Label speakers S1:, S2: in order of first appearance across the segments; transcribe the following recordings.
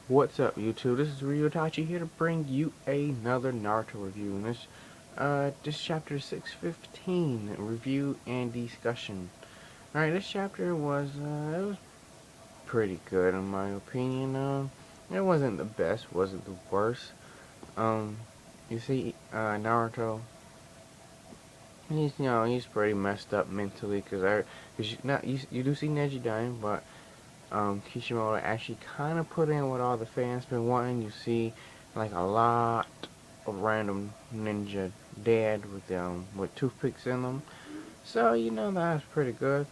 S1: What's up, YouTube? This is Ryutachi here to bring you another Naruto review. And this chapter 615 review and discussion. Alright, this chapter was pretty good in my opinion. It wasn't the best, wasn't the worst. Um, you see, Naruto, he's pretty messed up mentally you do see Neji dying, but Kishimoto actually kind of put in what all the fans been wanting. You see, like a lot of random ninja dead with toothpicks in them. So that's pretty good.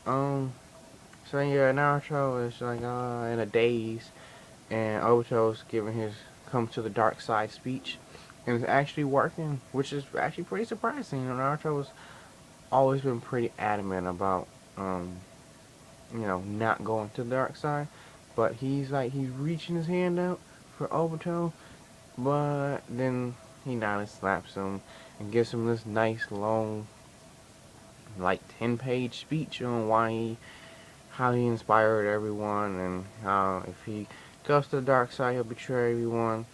S1: Um, so yeah, Naruto is like in a daze, and Obito's giving his "come to the dark side" speech, and it's actually working, which is actually pretty surprising. Naruto has always been pretty adamant about not going to the dark side. But he's reaching his hand out for Obito, but then Hinata slaps him and gives him this nice long, like 10-page speech on how he inspired everyone and how if he goes to the dark side he'll betray everyone.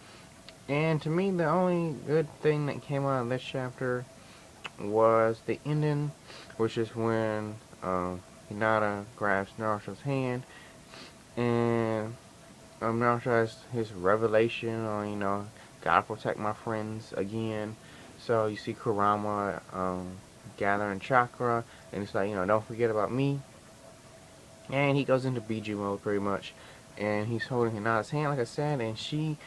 S1: And to me, the only good thing that came out of this chapter was the ending, which is when Hinata grabs Naruto's hand and Naruto has his revelation on, gotta protect my friends again. So you see Kurama gathering chakra, and it's like, don't forget about me. And he goes into BG mode pretty much, and he's holding Hinata's hand, like I said, and she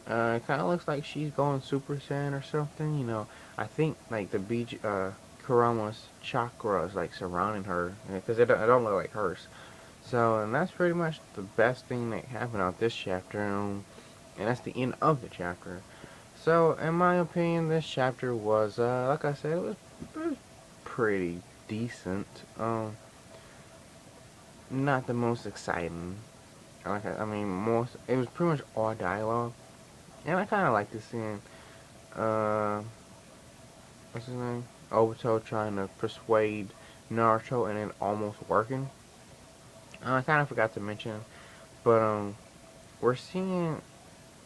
S1: kind of looks like she's going Super Saiyan or something. I think like the Kurama's chakra is like surrounding her because it don't look like hers. So, and that's pretty much the best thing that happened out this chapter, and that's the end of the chapter. So, in my opinion, this chapter was, like I said, it was pretty decent. Not the most exciting. I mean, most it was pretty much all dialogue, and I kind of like this scene. Uh, what's his name? Obito trying to persuade Naruto, and then almost working. I kind of forgot to mention, but we're seeing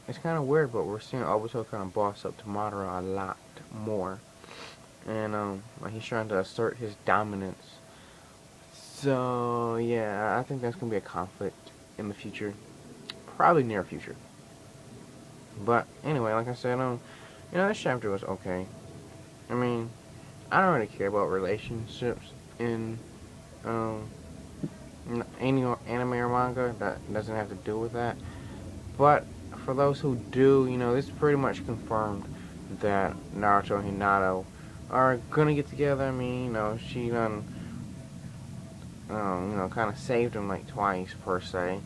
S1: it's kind of weird, but we're seeing Obito kind of boss up to Madara a lot more, and like he's trying to assert his dominance. So yeah, I think that's gonna be a conflict in the future, probably near future. But anyway, like I said, this chapter was okay. I mean, I don't really care about relationships in um any anime or manga. That doesn't have to do with that. But for those who do, this pretty much confirmed that Naruto and Hinata are gonna get together. I mean, she done, kind of saved him like twice per se,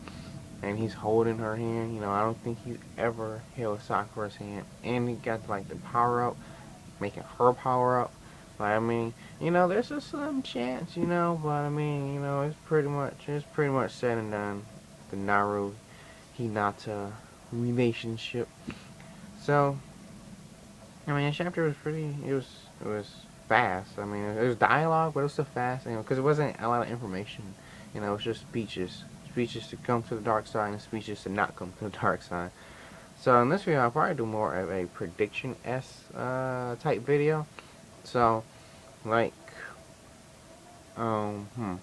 S1: and he's holding her hand. I don't think he's ever held Sakura's hand, and he got like the power up, making her power up. But I mean, there's a slim chance, but I mean, it's pretty much said and done. The Naru Hinata relationship. So, I mean, the chapter was pretty. It was fast. I mean, it was dialogue, but it was still fast. Because it wasn't a lot of information. It was just speeches to come to the dark side and speeches to not come to the dark side. So in this video, I'll probably do more of a prediction type video. So like um hmm.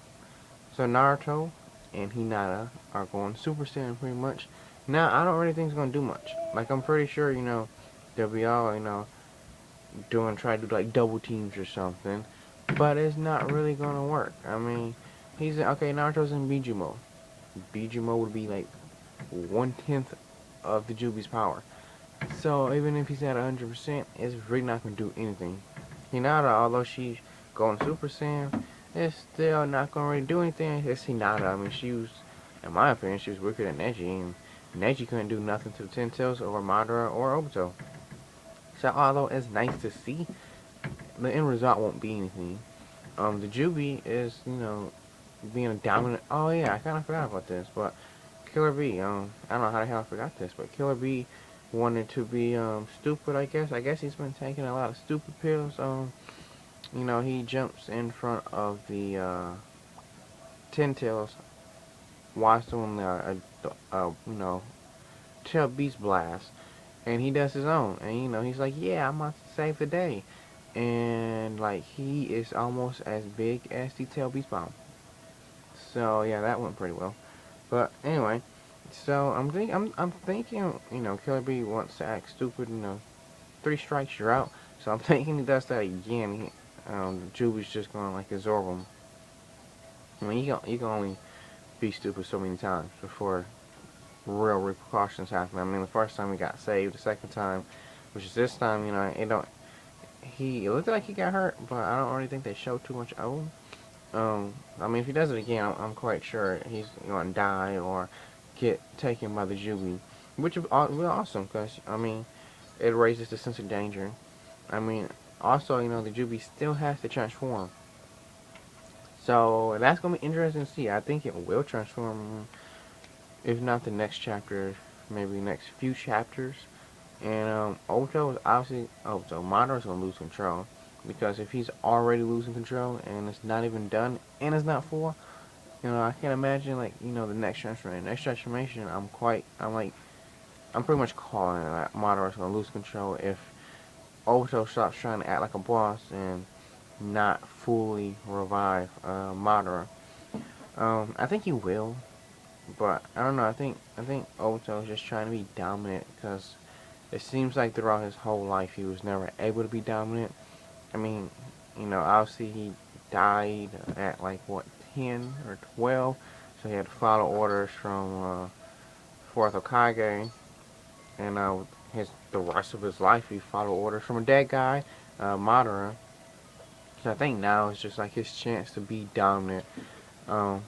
S1: So Naruto and Hinata are going Super Saiyan pretty much. Now I don't really think it's gonna do much. Like I'm pretty sure they'll be all try to do like double teams or something, but it's not really gonna work. I mean, okay. Naruto's in Biju mode. Biju mode would be like 1/10 of the Jubi's power. So even if he's at 100%, it's really not gonna do anything. Hinata, although she's going Super Saiyan, it's still not gonna really do anything. It's Hinata. I mean, in my opinion, she was weaker than Neji, and Neji couldn't do nothing to the Ten Tails or Madara or Obito. So although it's nice to see, the end result won't be anything. The Jubi is, being a dominant. Oh yeah, I kind of forgot about this, but Killer B. I don't know how the hell I forgot this, but Killer B wanted to be stupid. I guess he's been taking a lot of stupid pills. He jumps in front of the Ten Tails, whilst doing Tail Beast Blast, and he does his own, and he's like, yeah, I'm about to save the day, and like he is almost as big as the Tail Beast Bomb. So yeah, that went pretty well. But anyway, so I'm thinking, Killer Bee wants to act stupid, 3 strikes you're out. So I'm thinking he does that again. Juby's just gonna like absorb him. I mean, you can only be stupid so many times before real repercussions happen. I mean, the first time he got saved, the second time, which is this time, it don't. It looked like he got hurt, but I don't really think they showed too much of him. I mean, if he does it again, I'm quite sure he's gonna die or get taken by the Juby, which would be awesome because I mean, it raises the sense of danger. I mean, also, the Juby still has to transform. So that's gonna be interesting to see. I think it will transform, if not the next chapter, maybe next few chapters. And Obito is obviously Madara is gonna lose control because if he's already losing control and it's not even done and it's not full, I can't imagine like the next transformation. Next transformation, I'm pretty much calling it that Madara is gonna lose control if Obito stops trying to act like a boss and not fully revive Madara. I think he will, but I don't know. I think Obito is just trying to be dominant because it seems like throughout his whole life he was never able to be dominant. I mean, obviously he died at like what 10 or 12, so he had to follow orders from Fourth Hokage, and the rest of his life he followed orders from a dead guy, Madara. So I think now it's just like his chance to be dominant. Um,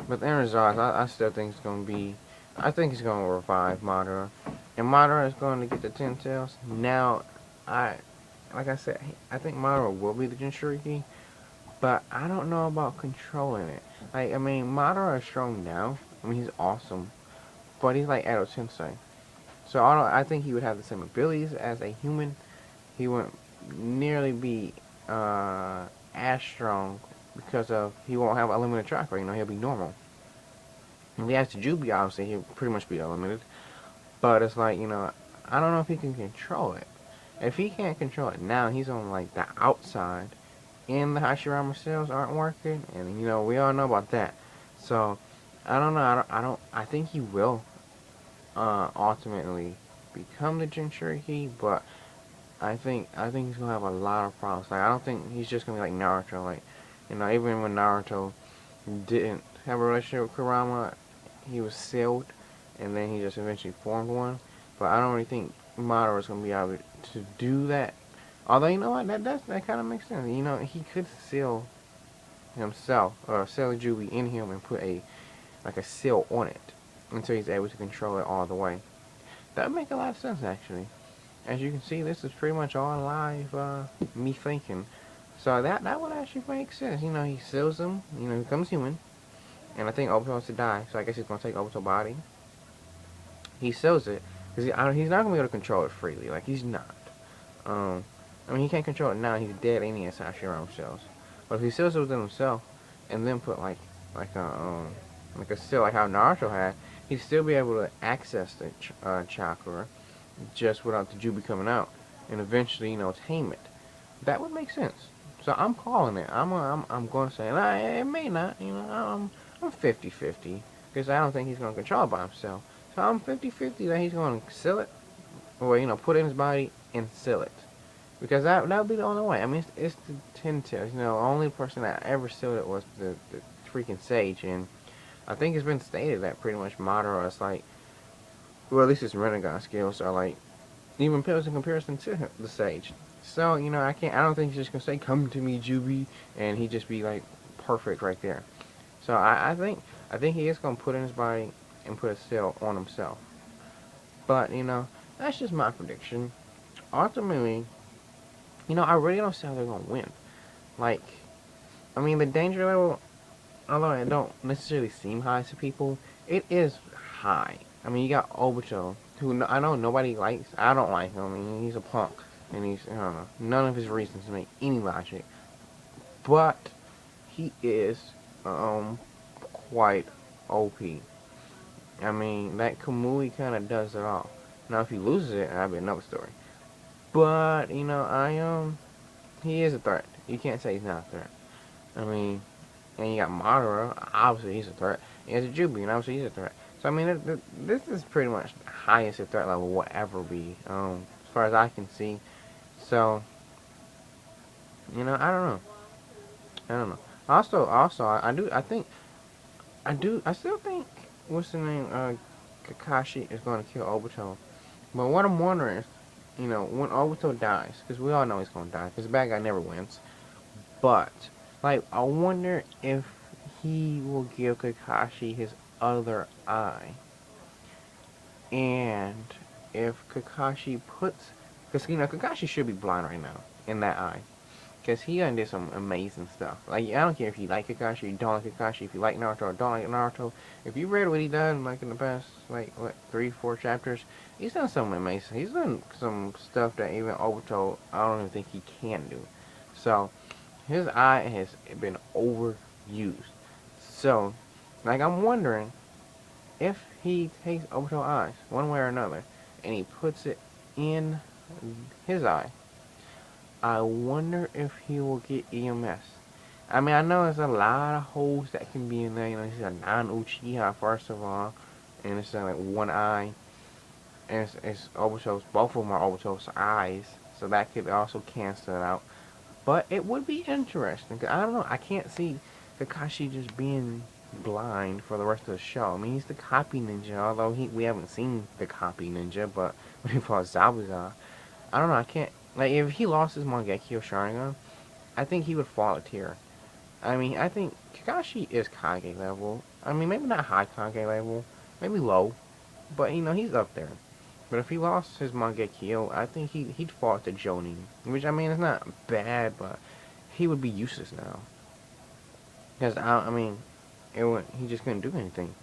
S1: but the end result, I still think it's gonna be. I think he's gonna revive Madara, and Madara is going to get the 10 tails. Now, I like I said, I think Madara will be the Jinchuriki, but I don't know about controlling it. Like I mean, Madara is strong now. I mean, he's awesome, but he's like Edo Tensei. So I think he would have the same abilities as a human. He wouldn't nearly be as strong because of he won't have unlimited chakra. He'll be normal. If he has the Jubi, obviously he'll pretty much be unlimited. But it's like I don't know if he can control it. If he can't control it now, he's on like the outside, and the Hashirama cells aren't working, and we all know about that. So I don't know. I think he will ultimately become the Jinchuriki, but I think he's gonna have a lot of problems. Like I don't think he's just gonna be like Naruto. Like even when Naruto didn't have a relationship with Kurama, he was sealed, and then he just eventually formed one. But I don't really think Madara is gonna be able to do that. Although you know what, that kind of makes sense. He could seal himself or seal a Jubi in him and put a seal on it until he's able to control it all the way. That would make a lot of sense actually. As you can see, this is pretty much all live me thinking. So that would actually make sense. He seals him. He becomes human, and I think Obito wants to die. So I guess he's gonna take Obito's body. He seals it because he's not gonna be able to control it freely. Like he's not. Um, I mean he can't control it now. He's dead, and he has Hashirama cells. But if he seals it within himself, and then put like a seal like how Naruto had, he'd still be able to access the chakra just without the Jubi coming out, and eventually tame it. That would make sense. So I'm calling it. I'm going to say it may not. I'm 50-50 because I don't think he's going to control it by himself. So I'm 50-50 that he's going to seal it, or put it in his body and seal it, because that would be the only way. I mean it's the 10 tails. The only person that ever sealed it was the freaking Sage, and I think it's been stated that pretty much Madara is like, well, at least his Rinnegan skills are like even pales in comparison to the Sage. So I don't think he's just gonna say "Come to me, Juby," and he just be like perfect right there. So I think he is gonna put in his body and put a seal on himself. But that's just my prediction. Ultimately, I really don't see how they're gonna win. Like, I mean, the danger level, although it don't necessarily seem high to people, it is high. I mean, you got Obito, who I know nobody likes. I don't like him. I mean, he's a punk, and I don't know, none of his reasons make any logic. But he is quite OP. I mean, that Kamui kind of does it all. Now, if he loses it, that'd be another story. But, you know, he is a threat. You can't say he's not a threat. I mean, and you got Madara, obviously he's a threat. He has a Jubi, and obviously he's a threat. So, I mean, this is pretty much the highest a threat level will ever be, as far as I can see. So, you know, I don't know. I don't know. Also, I still think, what's the name, Kakashi is going to kill Obito. But what I'm wondering is, you know, when Obito dies, because we all know he's going to die, because the bad guy never wins. But, like, I wonder if he will give Kakashi his other eye. And if Kakashi puts, because, you know, Kakashi should be blind right now in that eye. Because he done did some amazing stuff. Like, I don't care if you like Kakashi, you don't like Kakashi, if you like Naruto or don't like Naruto. If you read what he done, like, in the past, like, what, 3-4 chapters, he's done something amazing. He's done some stuff that even Obito, I don't even think he can do. So, his eye has been overused. So, like, I'm wondering if he takes Obito's eyes, one way or another, and he puts it in his eye, I wonder if he will get EMS. I mean, I know there's a lot of holes that can be in there. You know, he's a non-Uchiha, first of all. And it's like one eye. And it's Obito's, both of them are Obito's eyes. So that could also cancel it out. But it would be interesting. Cause I don't know, I can't see Kakashi just being blind for the rest of the show. I mean, he's the copy ninja, although we haven't seen the copy ninja, but when he fought Zabuza, I don't know, I can't, like, if he lost his Mangekyo Sharingan, I think he would fall a tear. I mean, I think Kakashi is Kage level. I mean, maybe not high Kage level, maybe low, but, you know, he's up there. But if he lost his Mangekyo, I think he'd fall to Jonin, which, I mean, it's not bad, but he would be useless now. Because, I mean, he just couldn't do anything.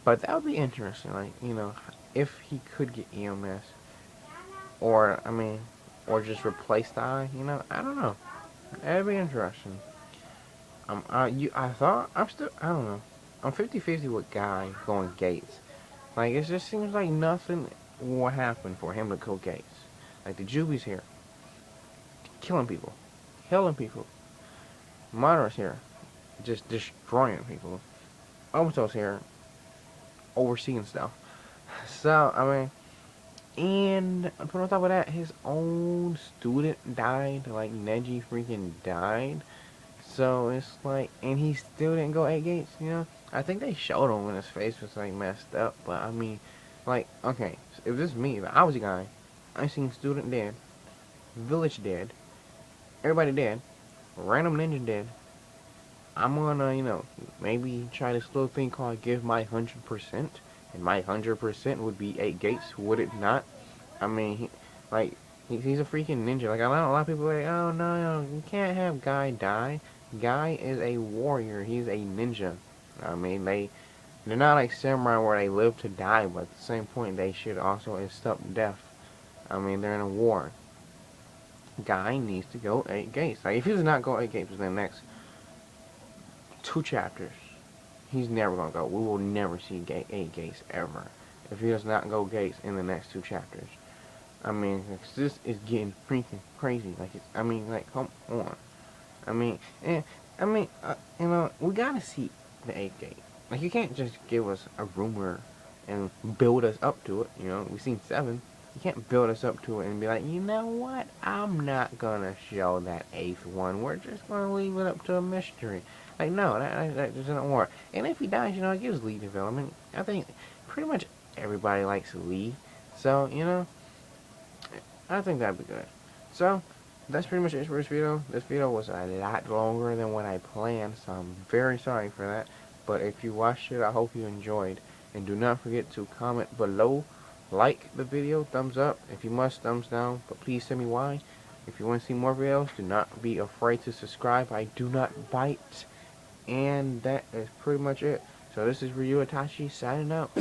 S1: But that would be interesting, like, you know, if he could get EMS. Or, I mean, or just replace the eye, you know, I don't know. That'd be interesting. I don't know. I'm 50-50 with Guy going Gates. Like, it just seems like nothing will happen for him to go Gates. Like, the Jubi's here, killing people, killing people. Madara's here, just destroying people. Obito's here, overseeing stuff. So, I mean, and on top of that, his own student died. Like, Neji freaking died. So it's like, and he still didn't go 8 gates, you know? I think they showed him when his face was like messed up, but I mean, like, okay, so if this is me, if I was a guy, I seen student dead, village dead, everybody dead, random ninja dead, I'm gonna, you know, maybe try this little thing called give my 100%, and my 100% would be 8 gates, would it not? I mean, he's a freaking ninja. Like, I know a lot of people are like, oh no, you can't have Guy die. Guy is a warrior. He's a ninja. I mean, they're not like samurai where they live to die, but at the same point, they should also accept death. I mean, they're in a war. Guy needs to go 8 gates. Like, if he does not go 8 gates within the next 2 chapters, he's never gonna go. We will never see 8 gates ever if he does not go gates in the next 2 chapters. I mean, this is getting freaking crazy. Like, I mean, like, come on. I mean, you know, we gotta see the 8th gate. Like, you can't just give us a rumor and build us up to it. You know, we've seen 7. You can't build us up to it and be like, you know what? I'm not gonna show that 8th one. We're just gonna leave it up to a mystery. Like, no, that doesn't work. And if he dies, you know, it gives Lee development. I think pretty much everybody likes Lee. So, you know, I think that'd be good. So, that's pretty much it for this video. This video was a lot longer than what I planned, so I'm very sorry for that. But if you watched it, I hope you enjoyed. And do not forget to comment below. Like the video, thumbs up. If you must, thumbs down. But please tell me why. If you want to see more videos, do not be afraid to subscribe. I do not bite. And that is pretty much it. So this is Ryu Itachi signing out.